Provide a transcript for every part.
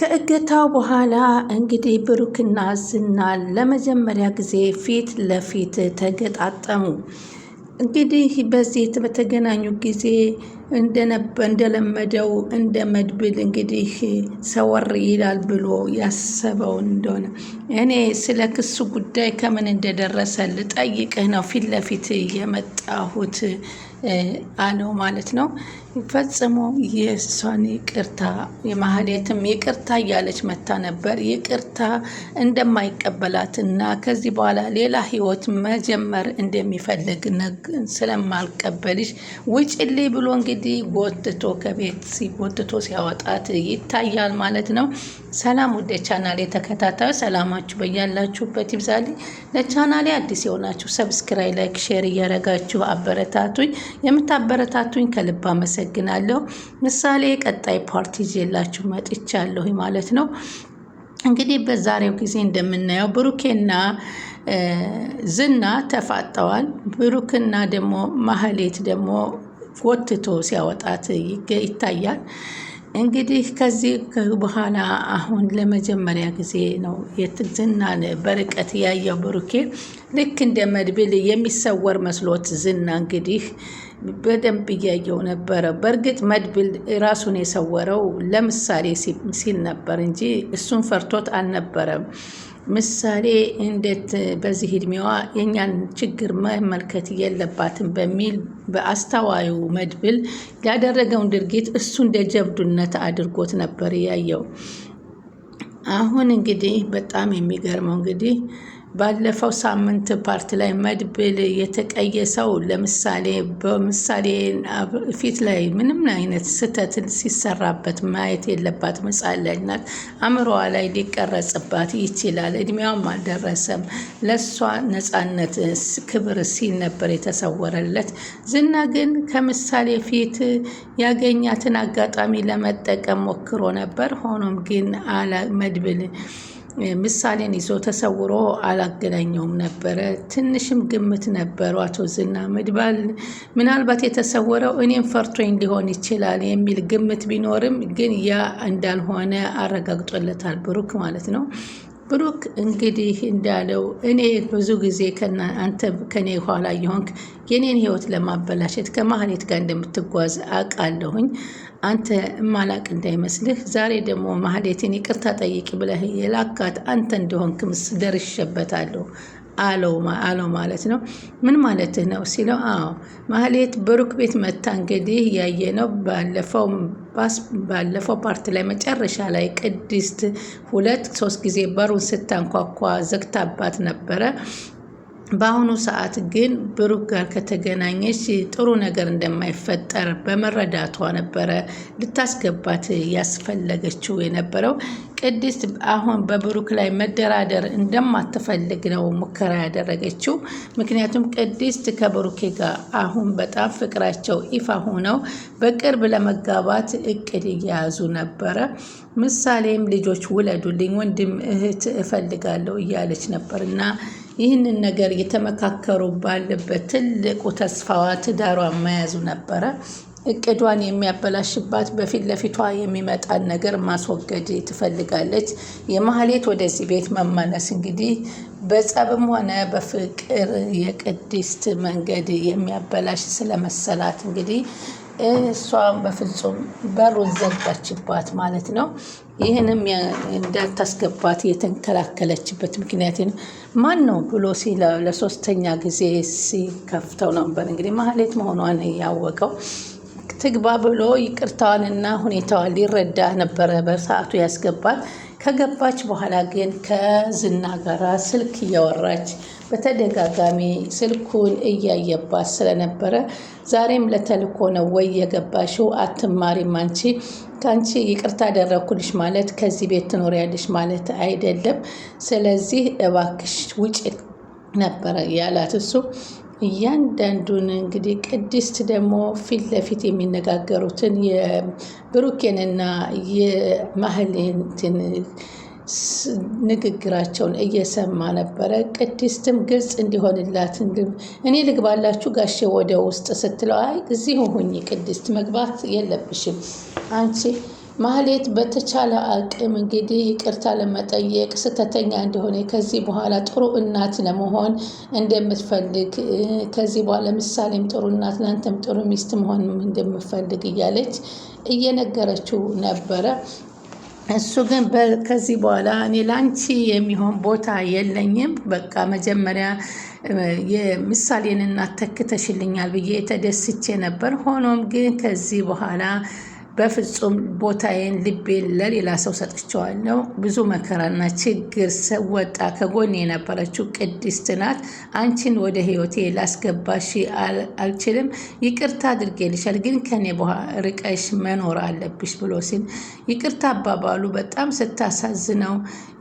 ከእገታው በኋላ እንግዲህ ብሩክና ዝና ለመጀመሪያ ጊዜ ፊት ለፊት ተገጣጠሙ። እንግዲህ በዚህ በተገናኙ ጊዜ እንደለመደው እንደ መድብል እንግዲህ ሰወር ይላል ብሎ ያሰበው እንደሆነ እኔ ስለ ክሱ ጉዳይ ከምን እንደደረሰ ልጠይቅህ ነው ፊት ለፊት የመጣሁት አለው ማለት ነው። ፈጽሞ የእሷን ይቅርታ የማህሌትም ይቅርታ እያለች መታ ነበር። ይቅርታ እንደማይቀበላትና ከዚህ በኋላ ሌላ ህይወት መጀመር እንደሚፈልግ ስለማልቀበልሽ ውጭልኝ ብሎ እንግዲህ ጎትቶ ከቤት ሲጎትቶ ሲያወጣት ይታያል ማለት ነው። ሰላም ወደ ቻናሌ ተከታታዩ ሰላማችሁ በያላችሁበት ይብዛልኝ። ለቻናሌ አዲስ የሆናችሁ ሰብስክራይብ፣ ላይክ፣ ሼር እያደረጋችሁ አበረታቱኝ። የምታበረታቱኝ ከልብ አመሰግናለሁ። ምሳሌ ቀጣይ ፓርቲ ይዤላችሁ መጥቻለሁ ማለት ነው። እንግዲህ በዛሬው ጊዜ እንደምናየው ብሩኬና ዝና ተፋጠዋል። ብሩክና ደግሞ ማህሌት ደግሞ ጎትቶ ሲያወጣት ይታያል። እንግዲህ ከዚህ በኋላ አሁን ለመጀመሪያ ጊዜ ነው ዝናን በርቀት ያየው ብሩኬ። ልክ እንደ መድብል የሚሰወር መስሎት ዝና እንግዲህ በደንብ እያየው ነበረ። በእርግጥ መድብል ራሱን የሰወረው ለምሳሌ ሲል ነበር እንጂ እሱን ፈርቶት አልነበረም። ምሳሌ እንዴት በዚህ እድሜዋ የኛን ችግር መመልከት የለባትም በሚል በአስተዋዩ መድብል ያደረገውን ድርጊት እሱ እንደ ጀብዱነት አድርጎት ነበር ያየው። አሁን እንግዲህ በጣም የሚገርመው እንግዲህ ባለፈው ሳምንት ፓርት ላይ መድብል የተቀየሰው ለምሳሌ በምሳሌ ፊት ላይ ምንም አይነት ስህተት ሲሰራበት ማየት የለባት መጻለይ ናት። አእምሮዋ ላይ ሊቀረጽባት ይችላል። እድሜዋም አልደረሰም። ለሷ ነፃነት ክብር ሲል ነበር የተሰወረለት። ዝና ግን ከምሳሌ ፊት ያገኛትን አጋጣሚ ለመጠቀም ሞክሮ ነበር። ሆኖም ግን መድብል ምሳሌን ይዞ ተሰውሮ አላገናኘውም ነበረ። ትንሽም ግምት ነበሩ አቶ ዝና መድብል ምናልባት የተሰወረው እኔም ፈርቶኝ ሊሆን ይችላል የሚል ግምት ቢኖርም ግን ያ እንዳልሆነ አረጋግጦለታል ብሩክ ማለት ነው። ብሩክ እንግዲህ እንዳለው እኔ ብዙ ጊዜ አንተ ከኔ ኋላ የሆንክ የኔን ህይወት ለማበላሸት ከማህሌት ጋር እንደምትጓዝ አውቃለሁኝ። አንተ ማላቅ እንዳይመስልህ። ዛሬ ደግሞ ማህሌትን ይቅርታ ጠይቂ ብለህ የላካት አንተ እንደሆንክ ደርሼበታለሁ አለው ማለት ነው። ምን ማለትህ ነው ሲለው፣ አዎ ማህሌት ብሩክ ቤት መታ እንግዲህ ያየነው ባለፈው ፓርት ላይ መጨረሻ ላይ ቅድስት 2-3 ጊዜ በሩን ስታንኳኳ ዘግታባት ነበረ። በአሁኑ ሰዓት ግን ብሩክ ጋር ከተገናኘች ጥሩ ነገር እንደማይፈጠር በመረዳቷ ነበረ ልታስገባት ያስፈለገችው የነበረው። ቅድስት አሁን በብሩክ ላይ መደራደር እንደማትፈልግ ነው ሙከራ ያደረገችው። ምክንያቱም ቅድስት ከብሩኬ ጋር አሁን በጣም ፍቅራቸው ይፋ ሆነው በቅርብ ለመጋባት እቅድ እየያዙ ነበረ። ምሳሌም ልጆች ውለዱልኝ፣ ወንድም እህት እፈልጋለሁ እያለች ነበር እና ይህንን ነገር እየተመካከሩ ባለበት ትልቁ ተስፋዋ ትዳሯን መያዙ ነበረ። እቅዷን የሚያበላሽባት በፊት ለፊቷ የሚመጣን ነገር ማስወገድ ትፈልጋለች። የማህሌት ወደዚህ ቤት መመለስ እንግዲህ በጸብም ሆነ በፍቅር የቅድስት መንገድ የሚያበላሽ ስለመሰላት እንግዲህ እሷ በፍጹም በሩን ዘጋችባት ማለት ነው። ይህንም እንዳታስገባት የተንከላከለችበት ምክንያት ማን ነው ብሎ ለሶስተኛ ጊዜ ሲከፍተው ነበር እንግዲህ ማህሌት መሆኗን ያወቀው። ትግባ ብሎ ይቅርታዋንና ሁኔታዋን ሊረዳ ነበረ በሰዓቱ ያስገባት። ከገባች በኋላ ግን ከዝና ጋራ ስልክ እያወራች በተደጋጋሚ ስልኩን እያየባት ስለነበረ ዛሬም ለተልኮ ነው ወይ የገባሽው? አትማሪም አንቺ ከአንቺ ይቅርታ አደረኩልሽ ማለት ከዚህ ቤት ትኖሪያለሽ ማለት አይደለም። ስለዚህ እባክሽ ውጭ ነበረ ያላት እሱ። እያንዳንዱን እንግዲህ ቅድስት ደግሞ ፊት ለፊት የሚነጋገሩትን የብሩኬንና የማህሌትን ንግግራቸውን እየሰማ ነበረ። ቅድስትም ግልጽ እንዲሆንላት እኔ ልግባላችሁ ጋሼ ወደ ውስጥ ስትለው፣ አይ እዚሁ ሁኚ ቅድስት መግባት የለብሽም አንቺ ማህሌት በተቻለ አቅም እንግዲህ ይቅርታ ለመጠየቅ ስተተኛ እንደሆነ ከዚህ በኋላ ጥሩ እናት ለመሆን እንደምትፈልግ ከዚህ በኋላ ምሳሌም ጥሩ እናት ለአንተም ጥሩ ሚስት መሆን እንደምትፈልግ እያለች እየነገረችው ነበረ። እሱ ግን ከዚህ በኋላ እኔ ላንቺ የሚሆን ቦታ የለኝም፣ በቃ መጀመሪያ የምሳሌን እናት ተክተሽልኛል ብዬ ተደስቼ ነበር። ሆኖም ግን ከዚህ በኋላ በፍጹም ቦታዬን ልቤን ለሌላ ሰው ሰጥቼዋለሁ። ብዙ መከራና ችግር ወጣ ከጎን የነበረችው ቅድስት ናት። አንቺን ወደ ህይወቴ ላስገባሽ አልችልም። ይቅርታ አድርጌልሻል፣ ግን ከኔ ርቀሽ መኖር አለብሽ ብሎ ሲል ይቅርታ አባባሉ በጣም ስታሳዝነው፣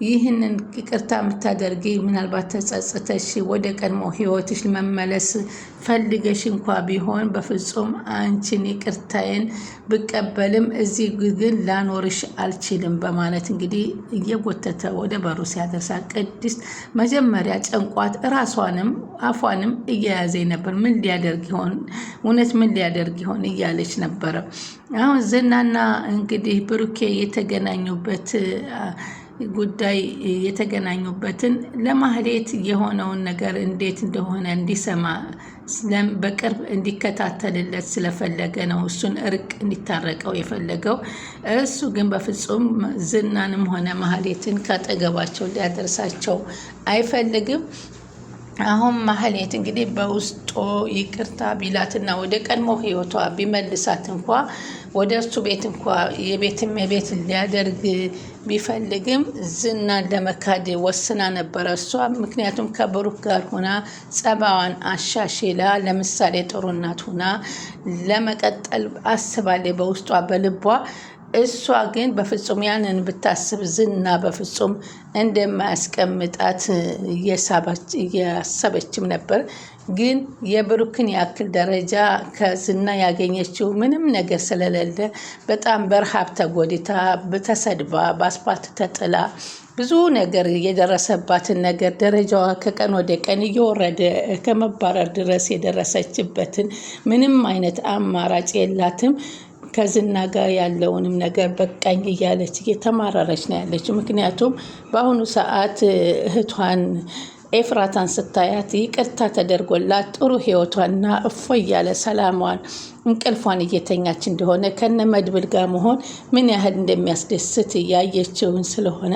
ይህንን ይቅርታ የምታደርጊ ምናልባት ተጸጽተሽ ወደ ቀድሞ ህይወትሽ መመለስ ፈልገሽ እንኳ ቢሆን በፍጹም አንቺን ይቅርታዬን ብቀበልም እዚህ ግን ላኖርሽ አልችልም በማለት እንግዲህ እየጎተተ ወደ በሩ ሲያደርሳ ቅድስት መጀመሪያ ጨንቋት ራሷንም አፏንም እየያዘኝ ነበር። ምን ሊያደርግ ይሆን እውነት ምን ሊያደርግ ይሆን እያለች ነበረ። አሁን ዝናና እንግዲህ ብሩኬ የተገናኙበት ጉዳይ የተገናኙበትን ለማህሌት የሆነውን ነገር እንዴት እንደሆነ እንዲሰማ በቅርብ እንዲከታተልለት ስለፈለገ ነው እሱን እርቅ እንዲታረቀው የፈለገው። እሱ ግን በፍጹም ዝናንም ሆነ ማህሌትን ካጠገባቸው ሊያደርሳቸው አይፈልግም። አሁን ማህሌት እንግዲህ በውስጡ ይቅርታ ቢላትና ወደ ቀድሞ ህይወቷ ቢመልሳት እንኳ ወደ እሱ ቤት እንኳ የቤትም የቤት ሊያደርግ ቢፈልግም ዝናን ለመካድ ወስና ነበረ እሷ። ምክንያቱም ከብሩክ ጋር ሆና ጸባዋን አሻሽላ ለምሳሌ ጥሩ እናት ሆና ለመቀጠል አስባለች በውስጧ በልቧ። እሷ ግን በፍጹም ያንን ብታስብ ዝና በፍጹም እንደማያስቀምጣት እያሰበችም ነበር። ግን የብሩክን ያክል ደረጃ ከዝና ያገኘችው ምንም ነገር ስለሌለ በጣም በረሃብ ተጎድታ ተሰድባ በአስፓልት ተጥላ ብዙ ነገር የደረሰባትን ነገር ደረጃዋ ከቀን ወደ ቀን እየወረደ ከመባረር ድረስ የደረሰችበትን ምንም አይነት አማራጭ የላትም። ከዝና ጋር ያለውንም ነገር በቃኝ እያለች እየተማረረች ነው ያለችው። ምክንያቱም በአሁኑ ሰዓት እህቷን ኤፍራታን ስታያት ይቅርታ ተደርጎላት ጥሩ ህይወቷና እፎ እያለ ሰላሟን እንቅልፏን እየተኛች እንደሆነ ከነ መድብል ጋር መሆን ምን ያህል እንደሚያስደስት እያየችውን ስለሆነ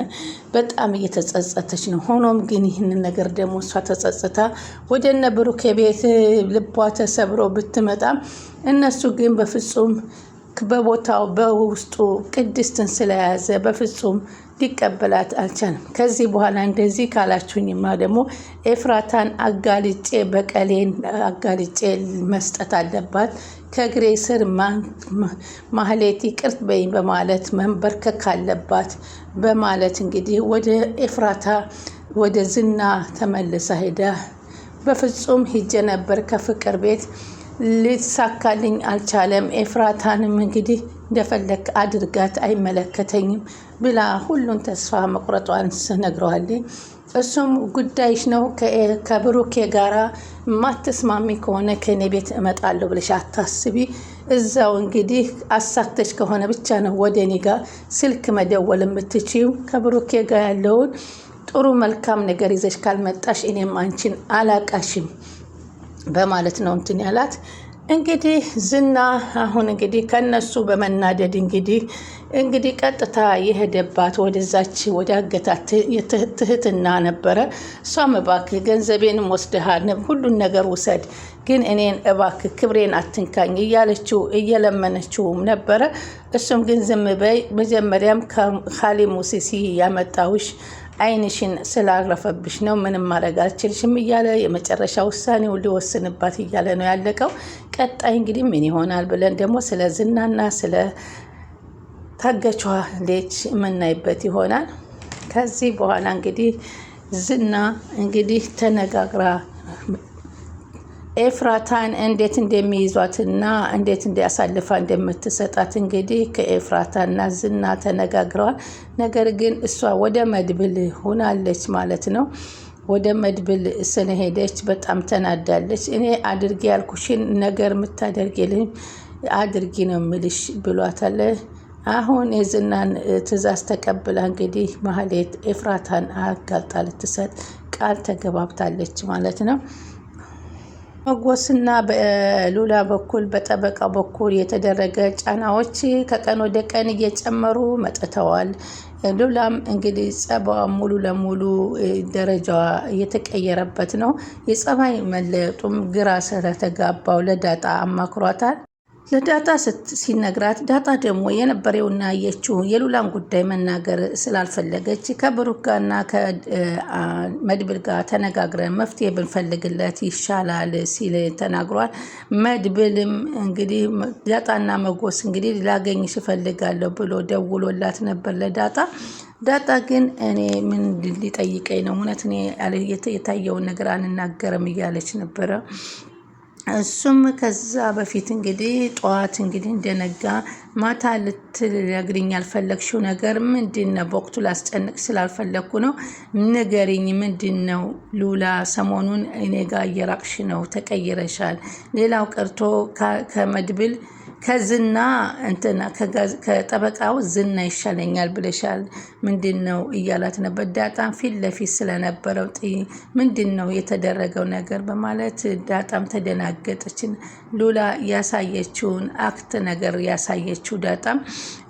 በጣም እየተጸጸተች ነው። ሆኖም ግን ይህንን ነገር ደግሞ እሷ ተጸጽታ ወደ እነ ብሩክ ቤት ልቧ ተሰብሮ ብትመጣም እነሱ ግን በፍጹም በቦታው በውስጡ ቅድስትን ስለያዘ በፍጹም ሊቀበላት አልቻለም። ከዚህ በኋላ እንደዚህ ካላችሁኝማ ደግሞ ኤፍራታን አጋልጬ በቀሌን አጋልጬ መስጠት አለባት፣ ከእግሬ ስር ማህሌት ይቅርት በይኝ በማለት መንበርከክ አለባት በማለት እንግዲህ ወደ ኤፍራታ ወደ ዝና ተመልሳ ሄዳ በፍጹም ሂጄ ነበር ከፍቅር ቤት ሊሳካልኝ አልቻለም። ኤፍራታንም እንግዲህ እንደፈለክ አድርጋት አይመለከተኝም ብላ ሁሉን ተስፋ መቁረጧን ነግረዋለች። እሱም ጉዳይሽ ነው፣ ከብሩኬ ጋራ ማትስማሚ ከሆነ ከኔ ቤት እመጣለሁ ብለሽ አታስቢ። እዛው እንግዲህ አሳክተሽ ከሆነ ብቻ ነው ወደ እኔ ጋር ስልክ መደወል የምትችይው። ከብሩኬ ጋር ያለውን ጥሩ መልካም ነገር ይዘሽ ካልመጣሽ እኔም አንቺን አላቃሽም በማለት ነው እንትን ያላት። እንግዲህ ዝና አሁን እንግዲህ ከነሱ በመናደድ እንግዲህ ቀጥታ የሄደባት ወደዛች ወደ አገታት ትህትና ነበረ። እሷም እባክህ ገንዘቤንም ወስደሃል፣ ሁሉን ነገር ውሰድ፣ ግን እኔን እባክህ ክብሬን አትንካኝ እያለችው እየለመነችውም ነበረ። እሱም ግን ዝም በይ፣ መጀመሪያም ከኻሊብ ሙሲሲ ያመጣውሽ አይንሽን ስላረፈብሽ ነው፣ ምንም ማድረግ አልችልሽም እያለ የመጨረሻ ውሳኔውን ሊወስንባት እያለ ነው ያለቀው። ቀጣይ እንግዲህ ምን ይሆናል ብለን ደግሞ ስለ ዝናና ስለ ታገቿ ልጅ የምናይበት ይሆናል። ከዚህ በኋላ እንግዲህ ዝና እንግዲህ ተነጋግራ ኤፍራታን እንዴት እንደሚይዟትና እንዴት እንዲያሳልፋ እንደምትሰጣት እንግዲህ ከኤፍራታና ዝና ተነጋግረዋል። ነገር ግን እሷ ወደ መድብል ሆናለች ማለት ነው። ወደ መድብል ስለሄደች በጣም ተናዳለች። እኔ አድርጊ ያልኩሽን ነገር የምታደርጊልኝ አድርጊ ነው የምልሽ ብሏታል። አሁን የዝናን ትዕዛዝ ተቀብላ እንግዲህ ማህሌት ኤፍራታን አጋልጣ ልትሰጥ ቃል ተገባብታለች ማለት ነው። ሞገስና በሉላ በኩል በጠበቃ በኩል የተደረገ ጫናዎች ከቀን ወደ ቀን እየጨመሩ መጥተዋል። ሉላም እንግዲህ ጸባዋ ሙሉ ለሙሉ ደረጃዋ እየተቀየረበት ነው። የጸባይ መለየቱም ግራ ስለተጋባው ለዳጣ አማክሯታል። ለዳጣ ሲነግራት ዳጣ ደግሞ የነበረውና ያየችው የሉላን ጉዳይ መናገር ስላልፈለገች ከብሩክ ጋርና ከመድብል ጋር ተነጋግረን መፍትሄ ብንፈልግለት ይሻላል ሲል ተናግሯል። መድብልም እንግዲህ ዳጣና መጎስ እንግዲህ ላገኝሽ እፈልጋለሁ ብሎ ደውሎላት ነበር ለዳጣ። ዳጣ ግን እኔ ምን ሊጠይቀኝ ነው እውነት እኔ የታየውን ነገር አንናገርም እያለች ነበረ። እሱም ከዛ በፊት እንግዲህ ጠዋት እንግዲህ እንደነጋ ማታ ልትነግሪኝ ያልፈለግሽው ነገር ምንድን ነው? በወቅቱ ላስጨንቅ ስላልፈለግኩ ነው፣ ንገሪኝ። ምንድን ነው? ሉላ ሰሞኑን እኔ ጋር እየራቅሽ ነው፣ ተቀይረሻል። ሌላው ቀርቶ ከመድብል ከዝና እንትና ከጠበቃው ዝና ይሻለኛል ብለሻል፣ ምንድን ነው እያላት ነበር። ዳጣም ፊት ለፊት ስለነበረው ምንድን ነው የተደረገው ነገር በማለት ዳጣም ተደናገጠችን። ሉላ ያሳየችውን አክት ነገር ያሳየችው ዳጣም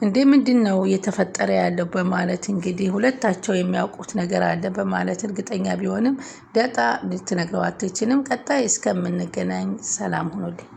እንዴ ምንድን ነው እየተፈጠረ ያለው በማለት እንግዲህ ሁለታቸው የሚያውቁት ነገር አለ በማለት እርግጠኛ ቢሆንም ዳጣ ልትነግረው አትችልም። ቀጣይ እስከምንገናኝ ሰላም ሁኑልኝ።